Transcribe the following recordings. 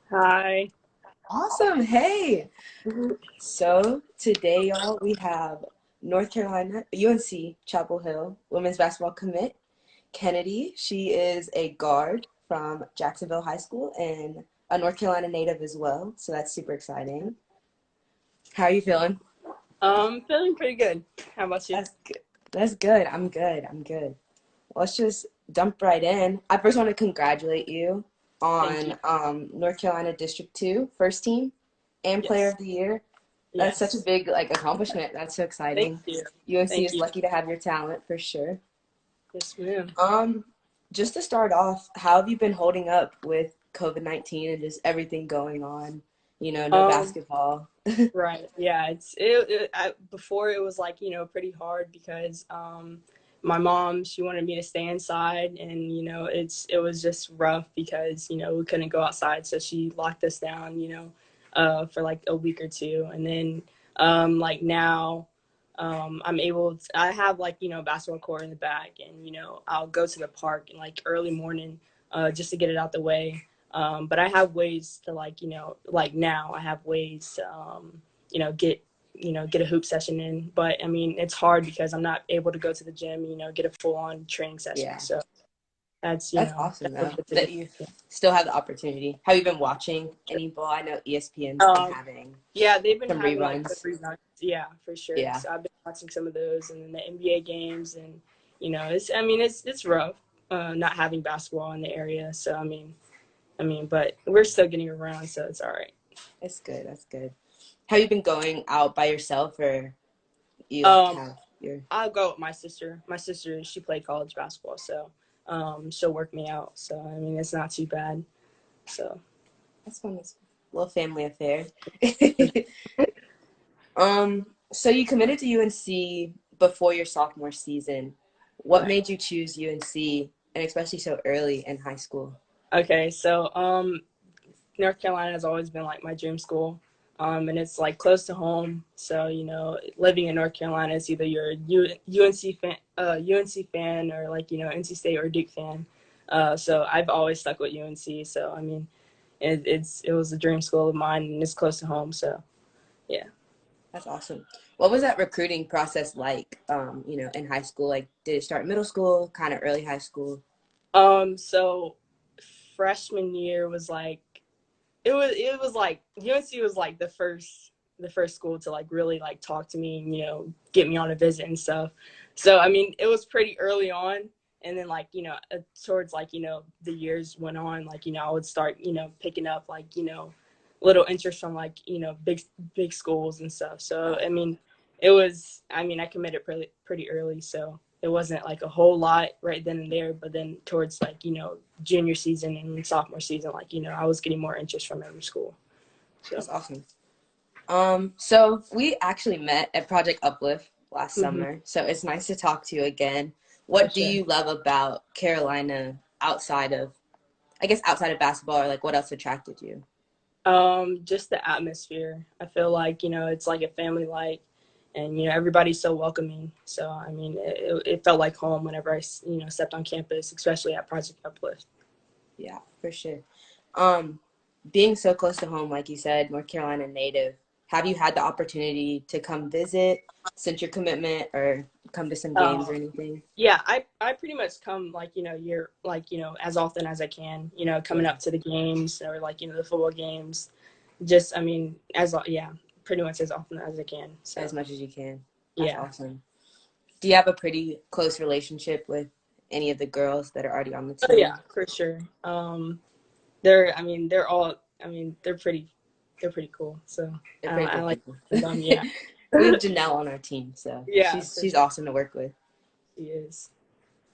Hi. Awesome. Hey. Mhm. So today, y'all, we have North Carolina, UNC Chapel Hill women's basketball commit, Kennedy. She is a guard from Jacksonville High School and a North Carolina native as well. So that's super exciting. How are you feeling? Feeling pretty good. How about you? That's good. That's good. I'm good. I'm good. Let's just jump right in. I first want to congratulate you Thank you. on North Carolina District 2 first team and Player Yes. of the Year. That's such a Yes. big accomplishment. That's so Thank exciting. you. UNC Thank is you. lucky to have your talent for sure. Yes, ma'am. Um, just to start off, how have you been holding up with COVID-19 and just everything going on? No Um, basketball. right. Yeah, before it was like, pretty hard because my mom, she wanted me to stay inside and it was just rough because, we couldn't go outside, so she locked us down, for like a week or two. And then like now I have like, basketball court in the back and, I'll go to the park in like early morning just to get it out the way. But I have ways to like, like now I have ways to, get, get a hoop session in. But I mean, it's hard because I'm not able to go to the gym, get a full on training session. Yeah, So that's, that's awesome that's a though bit that different. you still have the opportunity. Have you been watching any ball? I know ESPN's been Um, having yeah, they've been some having like the reruns. reruns. Yeah, for sure. Yeah, So I've been watching some of those and then the NBA games and, I mean, it's rough not having basketball in the area. So, but we're still getting around. So it's all right. that's good. That's good. Have you been going out by yourself or you Um, have your I'll go with my sister. My sister, she played college basketball, so she'll work me out. So I mean, it's not too bad. So that's fun. It's a little family affair. So you committed to UNC before your sophomore season. What right. made you choose UNC and especially so early in high school? Okay, so North Carolina has always been like my dream school. And it's like close to home. So, living in North Carolina is either you're a UNC fan or like, NC State or Duke fan. So I've always stuck with UNC. So, I mean, it was a dream school of mine and it's close to home. So, yeah. That's awesome. What was that recruiting process like, in high school? Like, did it start middle school, kind of early high school? So freshman year was like it was like UNC was like the first school to like really like talk to me and get me on a visit and stuff. So I mean it was pretty early on, and then like towards like the years went on, like I would start picking up like little interest from like big schools and stuff. So I mean I committed pretty early, so it wasn't like a whole lot right then and there, but then towards like junior season and sophomore season, like I was getting more interest from every school. So That's awesome. So we actually met at Project Uplift last hmm summer, so it's nice to talk to you again. for What do sure. you love about Carolina outside of, I guess, outside of basketball, or like what else attracted you? Just the atmosphere. I feel like it's like a family like, and everybody's so welcoming. So I mean, it felt like home whenever I stepped on campus, especially at Project Uplift. Yeah, for sure. Um, Being so close to home, like you said, North Carolina native, have you had the opportunity to come visit since your commitment or come to some games or Um, anything? yeah, I pretty much come like year like as often as I can. Coming Yeah, up to the games or like the football games. Just I mean yeah, pretty much as often as I can. as So much as you can. That's yeah. awesome. Do you have a pretty close relationship with any of the girls that are already on the Oh yeah, team? for sure. They're I mean they're all I mean they're pretty cool. So They're pretty I cool like people. them. Yeah. We have Janelle on our team, so Yeah, she's for she's sure awesome to work with. she is.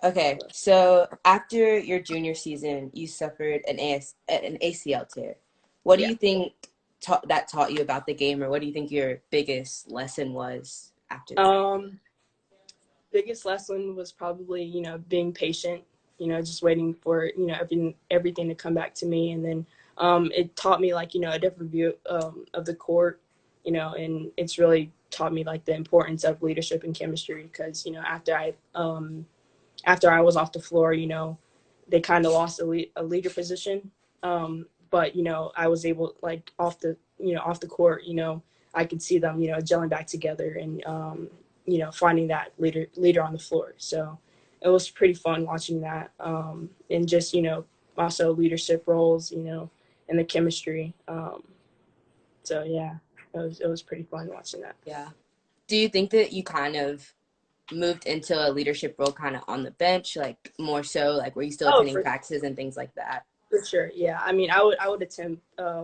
Okay, so after your junior season, you suffered an ACL tear. What do Yeah. you think that taught you about the game, or what do you think your biggest lesson was after that? Um, Biggest lesson was probably being patient. Just waiting for everything to come back to me, and then it taught me like a different view of the court. And it's really taught me like the importance of leadership and chemistry because after I was off the floor, they kind of lost a leader position. but I was able, like, off the court, I could see them, gelling back together and finding that leader on the floor. So it was pretty fun watching that, and just also leadership roles, and the chemistry. So yeah, it was pretty fun watching that. Yeah. Do you think that you kind of moved into a leadership role kind of on the bench, like more so, like were you still Oh, attending for practices and things like that? For sure, yeah. I mean, I would attend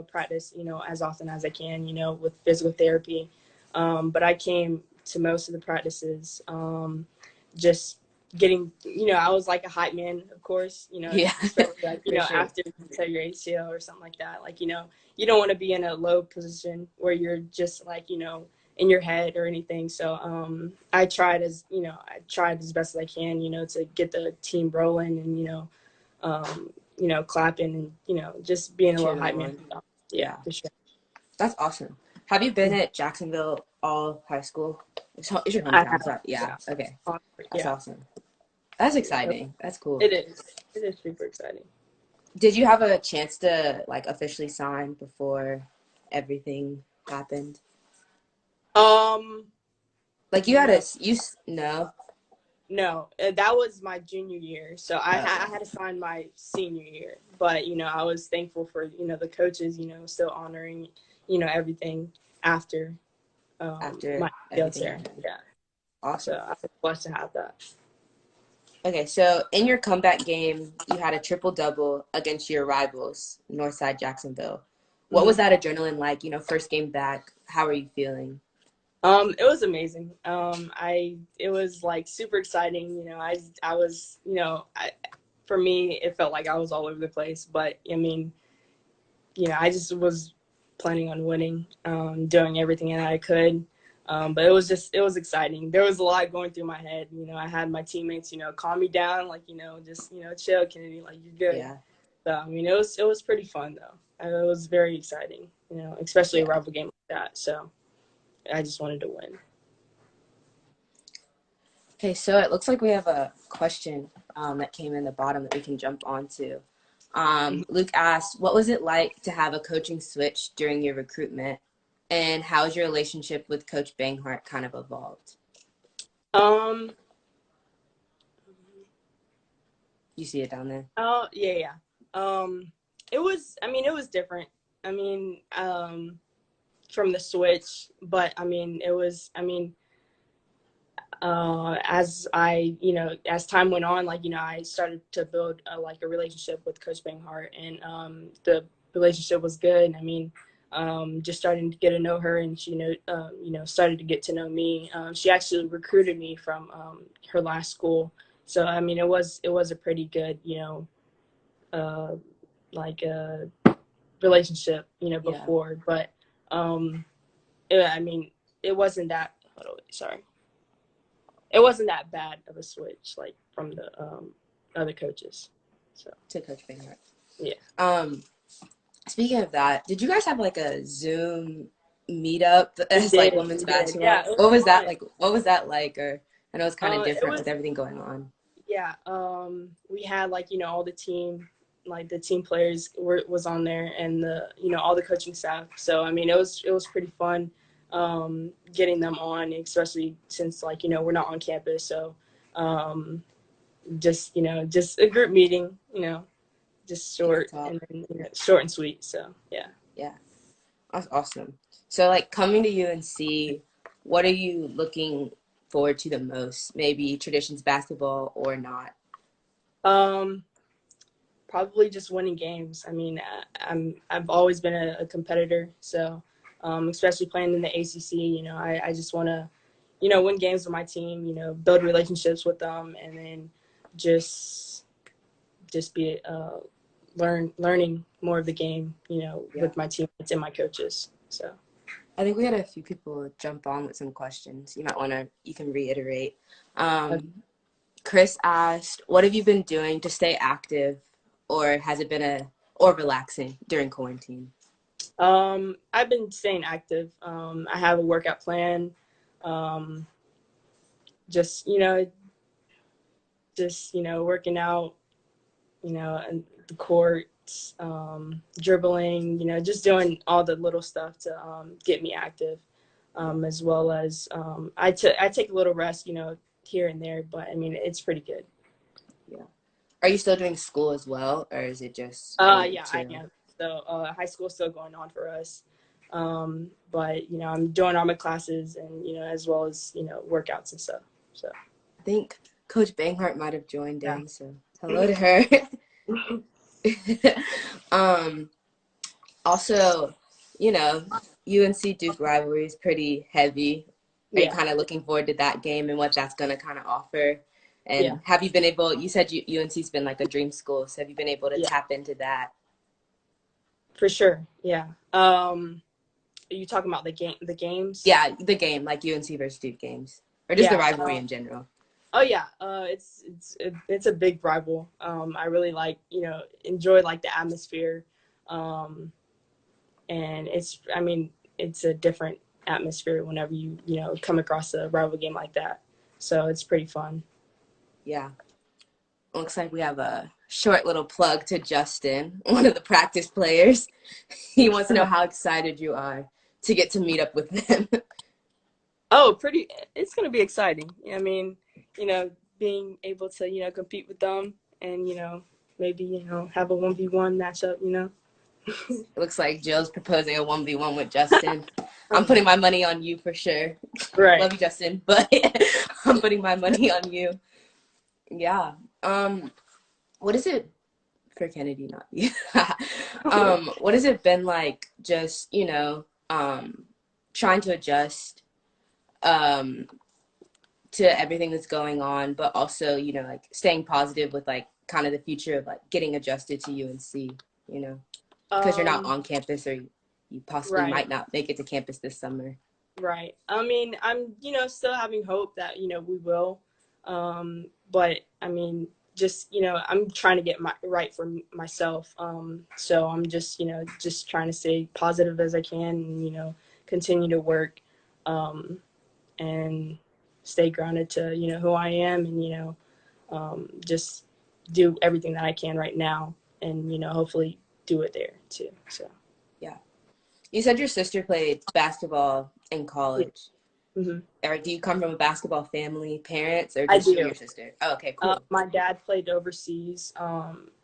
practice, as often as I can, with physical therapy. But I came to most of the practices, just getting, I was like a hype man, of course, Yeah, especially like, for sure. after you tear your ACL or something like that. Like, you don't want to be in a low position where you're just like, in your head or anything. So I tried as best as I can, to get the team rolling and, clapping and, just being a little Cheering them hype man. on. Yeah, Yeah, for sure. that's awesome. Have you been at Jacksonville all high school? It's your I hometown, have, so yeah. yeah. Okay, that's Yeah, awesome. That's yeah. exciting. That's cool. It is. It is super exciting. Did you have a chance to like officially sign before everything happened? Um, Like you had no, a no. no, that was my junior year. So I Okay. had to sign my senior year, but I was thankful for the coaches, still honoring everything after After my ACL everything tear. happened. Yeah, so Awesome. I was blessed to have that. Okay, so in your comeback game, you had a triple double against your rivals, Northside Jacksonville. What was Hmm. that adrenaline like? First game back. How are you feeling? It was amazing. It was like super exciting. I was, for me, it felt like I was all over the place. But I mean, I just was planning on winning, doing everything that I could. But it was exciting. There was a lot going through my head. I had my teammates, calm me down, like, just, chill, Kennedy, like, you're good. Yeah, So, I mean, it was pretty fun though. It was very exciting, especially a yeah. rival game like that. So I just wanted to win. Okay, so it looks like we have a question that came in the bottom that we can jump onto. Luke asked, what was it like to have a coaching switch during your recruitment? And how has your relationship with Coach Banghart kind of evolved? Um, You see it down there? oh yeah, yeah. It was. I mean, it was different. I mean, from the switch, but I mean, it was. I mean, as time went on, like I started to build like a relationship with Coach Banghart, and the relationship was good. I mean, just starting to get to know her, and she started to get to know me. She actually recruited me from her last school, so I mean, it was a pretty good uh, like relationship Yeah. before, but I mean, it wasn't that. Hold on, sorry, it wasn't that bad of a switch like from the other coaches. So To Coach Banghart. yeah, Um, Speaking of that, did you guys have like a Zoom meetup we as like did, women's we did. Yeah, basketball? it was What was that fun. like? What was that like? Or I know it's kind of It different was, with everything going on. yeah. We had like all the team, like the team players was on there, and the all the coaching staff. So I mean, it was pretty fun, getting them on, especially since like we're not on campus. So um, just a group meeting, just Get to short and talk. then short and sweet. So yeah. Yeah, that's awesome. So like coming to UNC, what are you looking forward to the most? Maybe traditions basketball or not? Um, Probably just winning games. I mean, I've always been a competitor, so especially playing in the ACC, I just want to, win games with my team. Build relationships with them, and then just be learning more of the game. Yeah. With my teammates and my coaches. So. I think we had a few people jump on with some questions. You can reiterate. Okay. Um, Chris asked, what have you been doing to stay active or has it been or relaxing during quarantine? I've been staying active. I have a workout plan. Um, just working out, in the court. dribbling, just doing all the little stuff to get me active, as well as I take a little rest, here and there, but I mean, it's pretty good. Yeah. Are you still doing school as well, or is it just, Yeah, I chill? am. So high school's still going on for us. But I'm doing all my classes and as well as workouts and stuff. So I think Coach Banghart might have joined yeah. in, so hello to her. um, Also, UNC Duke rivalry is pretty heavy. Are you Yeah, kind of looking forward to that game and what that's going to kind of offer? yeah, And have you been able, you said UNC's been like a dream school, so have you been able to yeah, tap into that? for sure. Yeah. Are you talking about the games? Yeah, the game, like UNC versus Duke games, or just the Yeah. rivalry in general. Oh yeah. It's a big rival. I really like enjoy like the atmosphere, um, and it's a different atmosphere whenever you come across a rival game like that. So it's pretty fun. Yeah. Looks like we have a short little plug to Justin, one of the practice players. He wants to know how excited you are to get to meet up with them. Oh, pretty. It's gonna be exciting. I mean, being able to compete with them and maybe have a 1v1 matchup. It looks like Jill's proposing a 1v1 with Justin. I'm putting my money on you for sure. Right. Love you, Justin, but I'm putting my money on you. Yeah. What is it for Kennedy, not you? What has it been like just, trying to adjust um to everything that's going on, but also, like staying positive with like kind of the future of like getting adjusted to UNC, because you're not Um. on campus or you possibly Right. might not make it to campus this summer. Right. I mean, I'm still having hope that we will, but I mean, just I'm trying to get my right for myself. So I'm just trying to stay positive as I can, and continue to work, um, and stay grounded to who I am, and just do everything that I can right now, and hopefully do it there too. So Yeah. You said your sister played basketball in yeah. college. Hmm. Or do you come from a basketball family, parents, or I just you and do. your sister? Oh, okay, cool. My dad played overseas.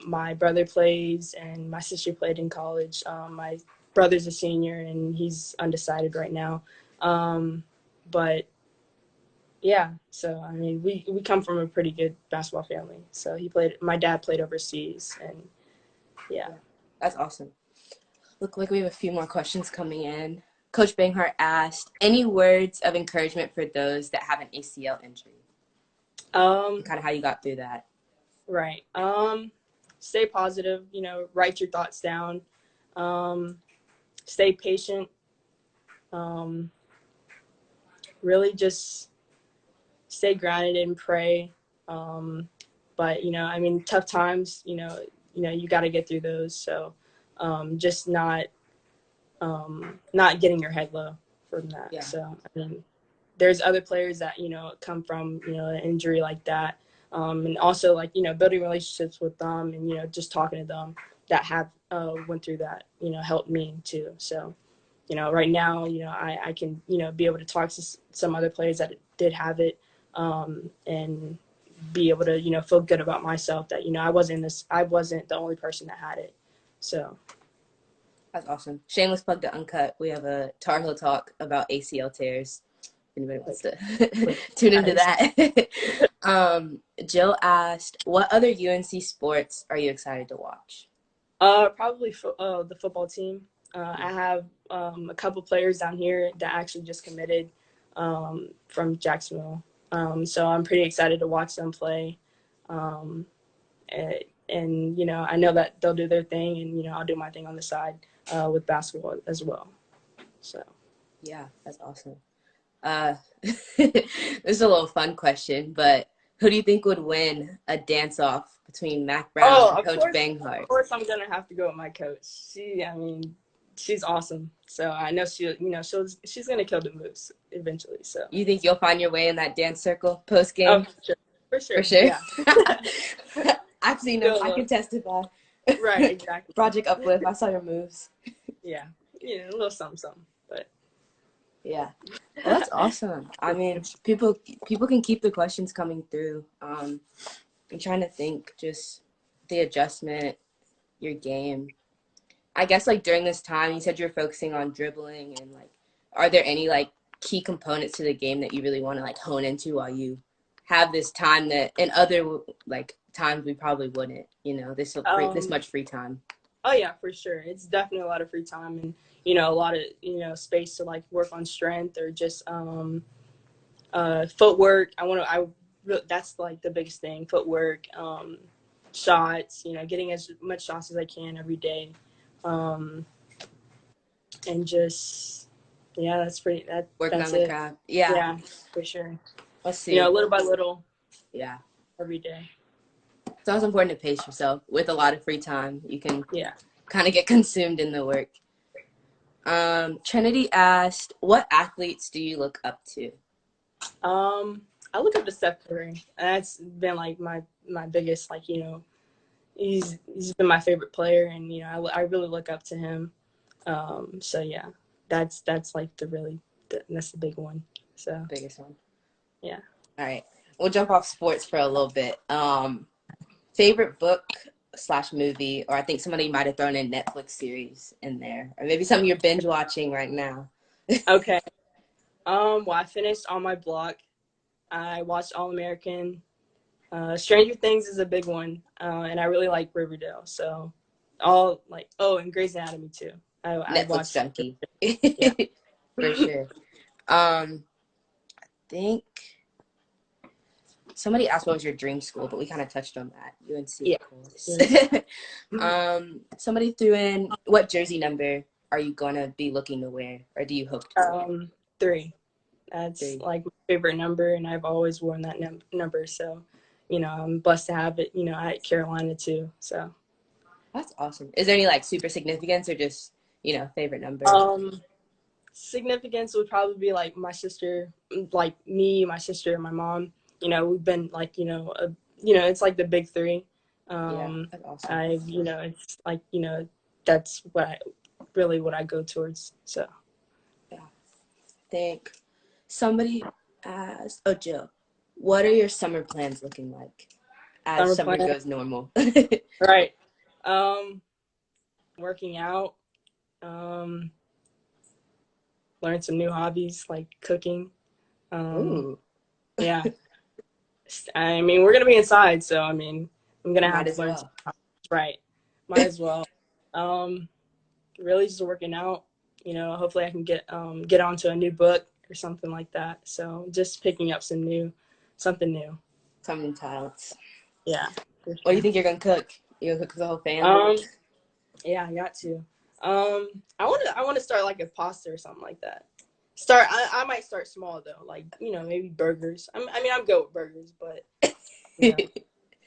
My brother plays, and my sister played in college. My brother's a senior, and he's undecided right now. But yeah, so I mean, we come from a pretty good basketball family. So my dad played overseas, and yeah. Yeah, that's awesome. Look like we have a few more questions coming in. Coach Banghart asked, any words of encouragement for those that have an ACL injury? And Um, kind of how you got through that. right. Stay positive. Write your thoughts down. Um, Stay patient. Um, really just stay grounded and pray. But I mean, tough times. You got to get through those. So, just not getting your head low from that. Yeah, So, I mean, there's other players that come from an injury like that, and also like building relationships with them and just talking to them that have went through that helped me too. So right now, I can, be able to talk to some other players that did have it, and be able to, feel good about myself that, I wasn't the only person that had it. So, that's awesome. Shameless plug to Uncut. We have a Tar Heel talk about ACL tears. If anybody wants to tune into nice. that. Jill asked, what other UNC sports are you excited to watch? Probably the football team. I have a couple players down here that actually just committed from Jacksonville. So I'm pretty excited to watch them play. Um, and I know that they'll do their thing, and I'll do my thing on the side with basketball as well. So Yeah, that's awesome. This is a little fun question, but who do you think would win a dance-off between Mac Brown oh, and Coach Banghart? of course I'm gonna have to go with my coach. I mean, she's awesome. So I know she's gonna kill the moves eventually. So You think you'll find your way in that dance circle post oh, game? for sure, For sure. yeah. I've seen them. I Good can luck. testify. Right, exactly. Project Uplift. I saw your moves. Yeah, a little something, something. But Yeah. Well, that's awesome. I mean, people can keep the questions coming through. I'm trying to think just the adjustment, your game. I guess like during this time, you said you're focusing on dribbling and like, are there any like key components to the game that you really want to like hone into while you have this time that in other like times we probably wouldn't, this um, much free time. oh yeah, for sure. It's definitely a lot of free time and a lot of space to like work on strength or just footwork. That's like the biggest thing. Footwork, shots. Getting as much shots as I can every day, um, and just yeah, that's pretty. Working on That's the it. craft. Yeah. Yeah, for sure. Let's see. Little by little, Yeah. every day. It's also important to pace yourself with a lot of free time. You can Yeah. kind of get consumed in the work. Trinity asked, what athletes do you look up to? I look up to Steph Curry. That's been like my biggest like he's been my favorite player, and I really look up to him. So yeah, that's like that's the big one. So Biggest one. yeah. All right. We'll jump off sports for a little bit. Favorite book slash movie, or I think somebody might have thrown a Netflix series in there, or maybe something you're binge watching right now. Okay. Well, I finished On My Block. I watched All American. Stranger Things is a big one, and I really like Riverdale. So and Grey's Anatomy too. I Netflix watched. junkie. Yeah. For sure. I think somebody asked what was your dream school, but we kind of touched on that. UNC, Yeah. of course. UNC. Somebody threw in, what jersey number are you gonna be looking to wear, or do you hope to wear? 3. That's 3. like my favorite number, and I've always worn that number. So, I'm blessed to have it. At Carolina too. So, That's awesome. Is there any like super significance or just favorite number? um, significance would probably be like my sister, like me, my sister, and my mom. We've been like it's like the big three. Yeah, that's awesome. It's like that's what I go towards. So. Yeah. I think somebody asked, oh, Jill, what are your summer plans looking like as Summer summer plan, goes normal? right? Um, Working out, um, learn some new hobbies like cooking. Um, Ooh, yeah, I mean we're gonna be inside, so I mean I'm gonna might have to as learn some well. hobbies, right? Might as well. Um, Really just working out. Hopefully I can get onto a new book or something like that. So just picking up something new. Something talents. Yeah, for What do you sure. think you're gonna cook? You gonna cook for the whole fam? Um, yeah, I got to. I want to start like a pasta or something like that. I might start small though, like maybe burgers. I'm good with burgers, but you know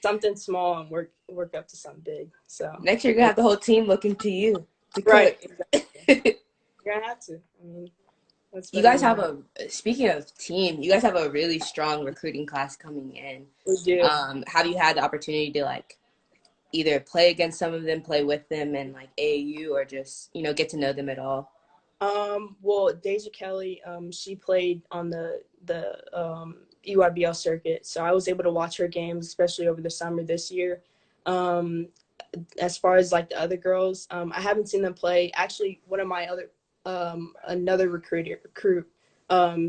something small and work up to something big. So Next year, you're gonna have the whole team looking to you to right, cook. exactly. You're gonna have to. What's You better guys than have that? speaking of team, you guys have a really strong recruiting class coming in. We do. Have you had the opportunity to like either play against some of them, play with them in like AAU, or just get to know them at all? Well, Deja Kelly, she played on the EYBL circuit, so I was able to watch her games, especially over the summer this year. Um, as far as like the other girls, I haven't seen them play. Actually, one of my other another recruit,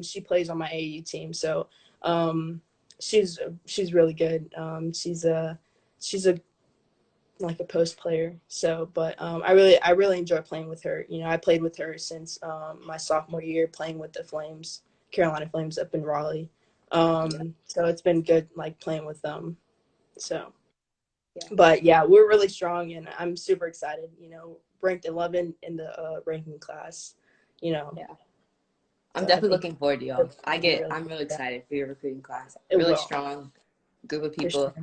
she plays on my AAU team, so um, she's really good. She's a like a post player. So, but I really enjoy playing with her. I played with her since my sophomore year, playing with the Flames, Carolina Flames up in Raleigh. Yeah, So it's been good, like playing with them. So, yeah, but yeah, we're really strong, and I'm super excited. Ranked 11 in the ranking class. You know, yeah. I'm so I definitely think looking forward to y'all. it's gonna be really I'm really yeah, excited for your recruiting class. it Really will strong group of for people. sure.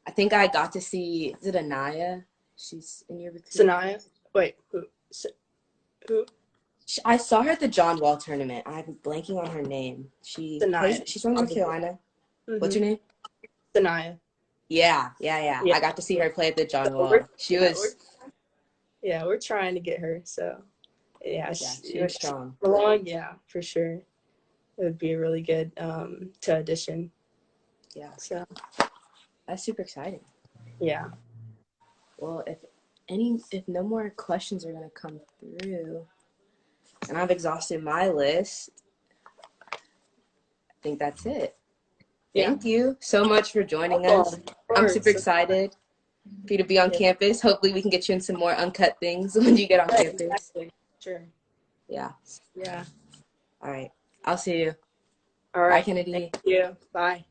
I think I got to see, is it Anaya? She's in your recruiting Sanaya, class. wait, who? I saw her at the John Wall tournament. I'm blanking on her name. Sanaya, She's from North probably. Carolina. What's Mm-hmm. her name? Sanaya. Yeah. Yeah, I got to see her play at the John so we're Wall. She yeah we're was, yeah we're trying to get her. So yeah, yeah, she was if she strong. came along, yeah, for sure, it would be really good to audition. Yeah, So that's super exciting. yeah, Well, if no more questions are gonna come through, and I've exhausted my list, I think that's it. yeah, Thank you so much for joining us. welcome. Of I'm super course, excited for you to be on yeah, campus. Hopefully, we can get you in some more uncut things when you get on right, campus. exactly, sure, Yeah. yeah. All right. I'll see you. All Bye, right, thank Kennedy. you. Bye.